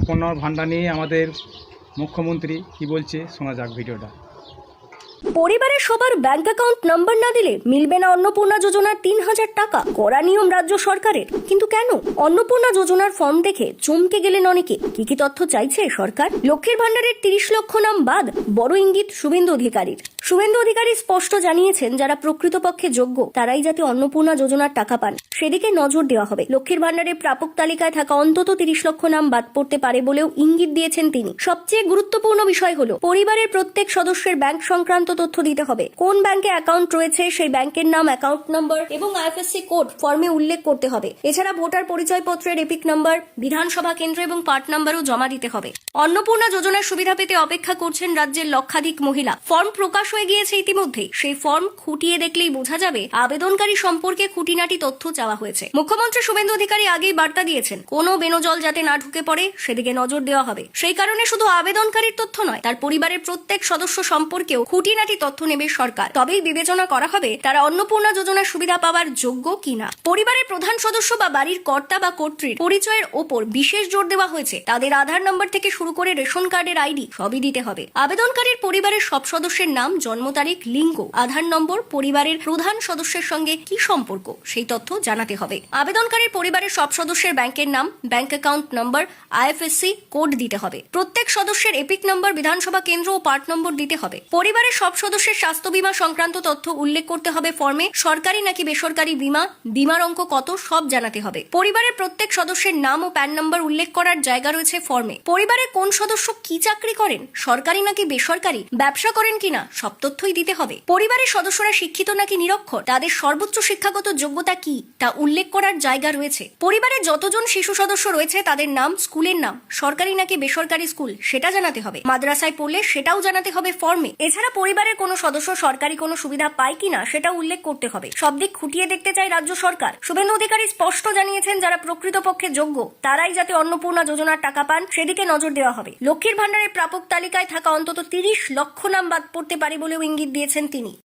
অন্নপূর্ণার ভান্ডার নিয়ে আমাদের মুখ্যমন্ত্রী কি বলছে শোনা যাক ভিডিওটা। পরিবারের সবার ব্যাংক অ্যাকাউন্ট নাম্বার না দিলে মিলবে না অন্নপূর্ণা যোজনার ৩,০০০ টাকা। কড়া নিয়ম রাজ্য সরকারের, কিন্তু কেন? অন্নপূর্ণা যোজনার ফর্ম দেখে চমকে গেলেন অনেকে। কি কি তথ্য চাইছে সরকার? লক্ষ্মীর ভান্ডারের ৩০ লক্ষ নাম বাদ, বড় ইঙ্গিত শুভেন্দু অধিকারীর। শুভেন্দু অধিকারী স্পষ্ট জানিয়েছেন, যারা প্রকৃতপক্ষে যোগ্য তারাই যাতে অন্নপূর্ণা যোজনার টাকা পান সেদিকে নজর দেওয়া হবে। লক্ষ্মীর ভান্ডারের প্রাপক তালিকায় থাকা অন্তত ৩০ লক্ষ নাম বাদ পড়তে পারে বলেও ইঙ্গিত দিয়েছেন তিনি। সবচেয়ে গুরুত্বপূর্ণ বিষয় হলো পরিবারের প্রত্যেক সদস্যের ব্যাংক সংক্রান্ত তথ্য দিতে হবে। কোন ব্যাংকে অ্যাকাউন্ট রয়েছে সেই ব্যাংকের নাম, অ্যাকাউন্ট নম্বর এবং আইএফএসসি কোড ফর্মে উল্লেখ করতে হবে। এছাড়া ভোটার পরিচয়পত্রের এপিক নাম্বার, বিধানসভা কেন্দ্র এবং পার্ট নাম্বারও জমা দিতে হবে। অন্নপূর্ণা যোজনার সুবিধা পেতে অপেক্ষা করছেন রাজ্যের লক্ষাধিক মহিলা। ফর্ম প্রকাশ হয়ে গিয়েছে ইতিমধ্যেই। সেই ফর্ম খুঁটিয়ে দেখলেই বোঝা যাবে আবেদনকারী সম্পর্কে খুঁটিনাটি তথ্য চাওয়া হয়েছে। মুখ্যমন্ত্রী শুভেন্দু অধিকারী আগেই বার্তা দিয়েছেন, কোনো বেনজল যাতে না ঢুকে পড়ে সেদিকে নজর দেওয়া হবে। সেই কারণে শুধু আবেদনকারীর তথ্য নয়, তার পরিবারের প্রত্যেক সদস্য সম্পর্কেও খুঁটিনাটি তথ্য নেবে সরকার। তবেই বিবেচনা করা হবে তারা অন্নপূর্ণা যোজনার সুবিধা পাওয়ার যোগ্য কিনা। পরিবারের প্রধান সদস্য বা বাড়ির কর্তা বা কর্ত্রীর পরিচয়ের ওপর বিশেষ জোর দেওয়া হয়েছে। তাদের আধার নম্বর থেকে শুরু করে রেশন কার্ডের আইডি সবই দিতে হবে। আবেদনকারীর পরিবারের সব সদস্যের নাম, জন্ম তারিখ, লিঙ্গ, আধার নম্বর, পরিবারের প্রধান সদস্যের সঙ্গে কি সম্পর্ক সেই তথ্য জানাতে হবে। আবেদনকারীর পরিবারের সব সদস্যের ব্যাংকের নাম, bank account number, IFSC code দিতে হবে। প্রত্যেক সদস্যের এপিক নম্বর, বিধানসভা কেন্দ্র ও পার্ট নম্বর দিতে হবে। পরিবারের সব সদস্যের স্বাস্থ্য বীমা সংক্রান্ত তথ্য উল্লেখ করতে হবে ফর্মে। সরকারি নাকি বেসরকারি বীমা, বীমার অঙ্ক কত সব জানাতে হবে। পরিবারের প্রত্যেক সদস্যের নাম ও প্যান নম্বর উল্লেখ করার জায়গা রয়েছে ফর্মে। পরিবারের কোন সদস্য কি চাকরি করেন, সরকারি নাকি বেসরকারি, ব্যবসা করেন কিনা সব তথ্যই দিতে হবে। পরিবারের সদস্যরা শিক্ষিত নাকি নিরক্ষর, তাদের সর্বোচ্চ শিক্ষাগত যোগ্যতা কি তা উল্লেখ করার জায়গা রয়েছে। পরিবারে যতজন শিশু সদস্য রয়েছে তাদের নাম, স্কুলের নাম, সরকারি নাকি বেসরকারি স্কুল সেটা জানাতে হবে। মাদ্রাসায় পড়লে সেটাও জানাতে হবে ফর্মে। এছাড়া পরিবারের কোনো সদস্য সরকারি কোনো সুবিধা পায় কিনা সেটা উল্লেখ করতে হবে। সব দিক খুঁটিয়ে দেখতে চায় রাজ্য সরকার। শুভেন্দু অধিকারী স্পষ্ট জানিয়েছেন, যারা প্রকৃতপক্ষে যোগ্য তারাই যাতে অন্নপূর্ণা যোজনার টাকা পান সেদিকে নজর দেওয়া হবে। লক্ষ্মীর ভান্ডারের প্রাপক তালিকায় থাকা অন্তত ৩০ লক্ষ নাম বাদ পড়তে পারে বলেও ইঙ্গিত দিয়েছেন তিনি।